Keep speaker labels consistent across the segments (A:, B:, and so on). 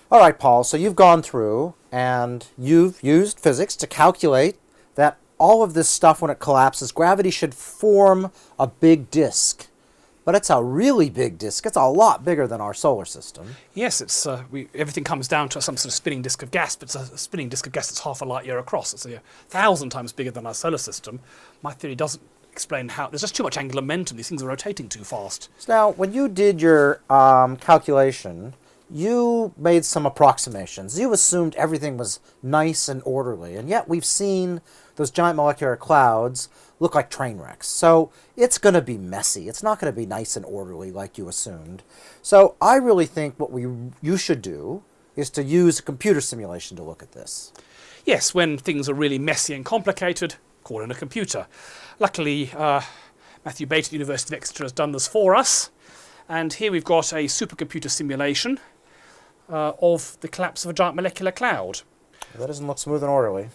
A: All right, Paul, so you've gone through and you've used physics to calculate that all of this stuff, when it collapses, gravity should form a big disk. But it's a really big disk. It's a lot bigger than our solar system.
B: Yes, everything comes down to some sort of spinning disk of gas, but it's a spinning disk of gas that's half a light year across. It's 1,000 times bigger than our solar system. My theory doesn't explain how. There's just too much angular momentum. These things are rotating too fast.
A: So now, when you did your calculation, you made some approximations. You assumed everything was nice and orderly, and yet we've seen those giant molecular clouds look like train wrecks. So it's going to be messy. It's not going to be nice and orderly like you assumed. So I really think what you should do is to use a computer simulation to look at this.
B: Yes, when things are really messy and complicated, call in a computer. Luckily, Matthew Bate at the University of Exeter has done this for us. And here we've got a supercomputer simulation of the collapse of a giant molecular cloud.
A: That doesn't look smooth and orderly.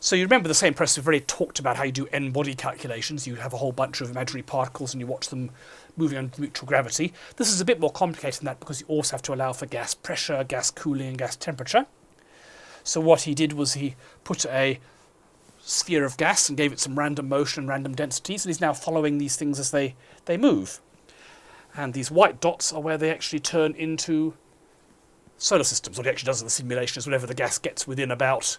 B: So you remember the same process we've already talked about how you do n-body calculations. You have a whole bunch of imaginary particles and you watch them moving under mutual gravity. This is a bit more complicated than that because you also have to allow for gas pressure, gas cooling and gas temperature. So what he did was he put a sphere of gas and gave it some random motion and random densities, and he's now following these things as they move. And these white dots are where they actually turn into solar systems. What he actually does in the simulation is whenever the gas gets within about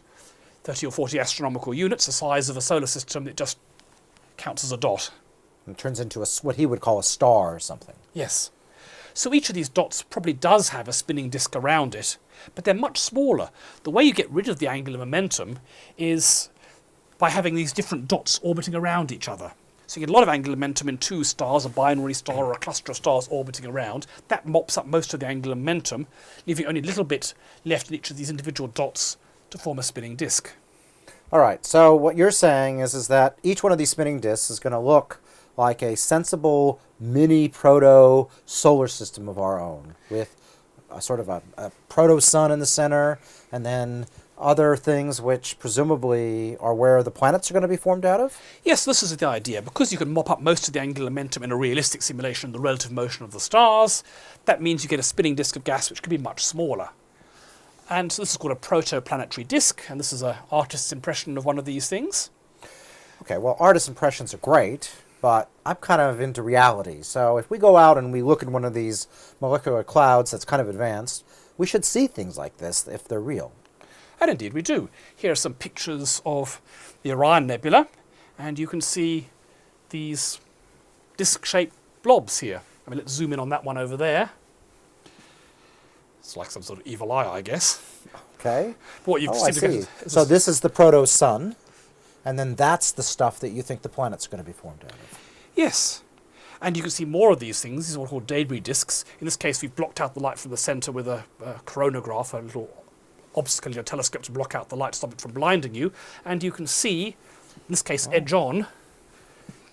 B: 30 or 40 astronomical units, the size of a solar system, it just counts as a dot.
A: It turns into what he would call a star or something.
B: Yes. So each of these dots probably does have a spinning disk around it, but they're much smaller. The way you get rid of the angular momentum is by having these different dots orbiting around each other. So you get a lot of angular momentum in two stars, a binary star or a cluster of stars orbiting around. That mops up most of the angular momentum, leaving only a little bit left in each of these individual dots to form a spinning disk.
A: All right, so what you're saying is that each one of these spinning disks is going to look like a sensible mini proto-solar system of our own, with a sort of a proto-sun in the center, and then other things which presumably are where the planets are going to be formed out of?
B: Yes, this is the idea. Because you can mop up most of the angular momentum in a realistic simulation of the relative motion of the stars, that means you get a spinning disk of gas which could be much smaller. And so this is called a protoplanetary disk, and this is an artist's impression of one of these things.
A: Okay, well, artist impressions are great, but I'm kind of into reality. So if we go out and we look at one of these molecular clouds that's kind of advanced, we should see things like this if they're real.
B: And indeed we do. Here are some pictures of the Orion Nebula, and you can see these disc-shaped blobs here. I mean, let's zoom in on that one over there. It's like some sort of evil eye, I guess.
A: Okay.
B: But what you've
A: I
B: seen
A: see. So this is the proto-sun, and then that's the stuff that you think the planet's going to be formed out of.
B: Yes. And you can see more of these things. These are what are called debris disks. In this case, we've blocked out the light from the centre with a coronagraph, a little obstacle in your telescope to block out the light, stop it from blinding you. And you can see, in this case, edge on.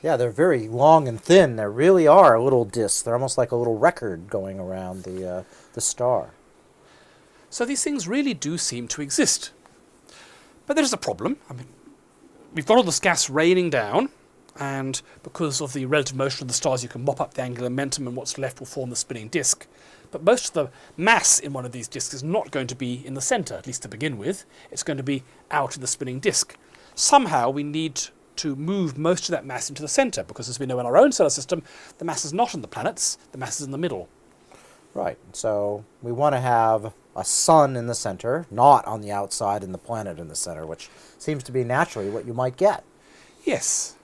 A: Yeah, they're very long and thin. They really are little disks. They're almost like a little record going around the star.
B: So these things really do seem to exist. But there's a problem. I mean, we've got all this gas raining down, and because of the relative motion of the stars, you can mop up the angular momentum, and what's left will form the spinning disk. But most of the mass in one of these disks is not going to be in the centre, at least to begin with. It's going to be out in the spinning disk. Somehow we need to move most of that mass into the centre, because as we know in our own solar system, the mass is not in the planets, the mass is in the middle.
A: Right. So we want to have a sun in the center, not on the outside, and the planet in the center, which seems to be naturally what you might get.
B: Yes.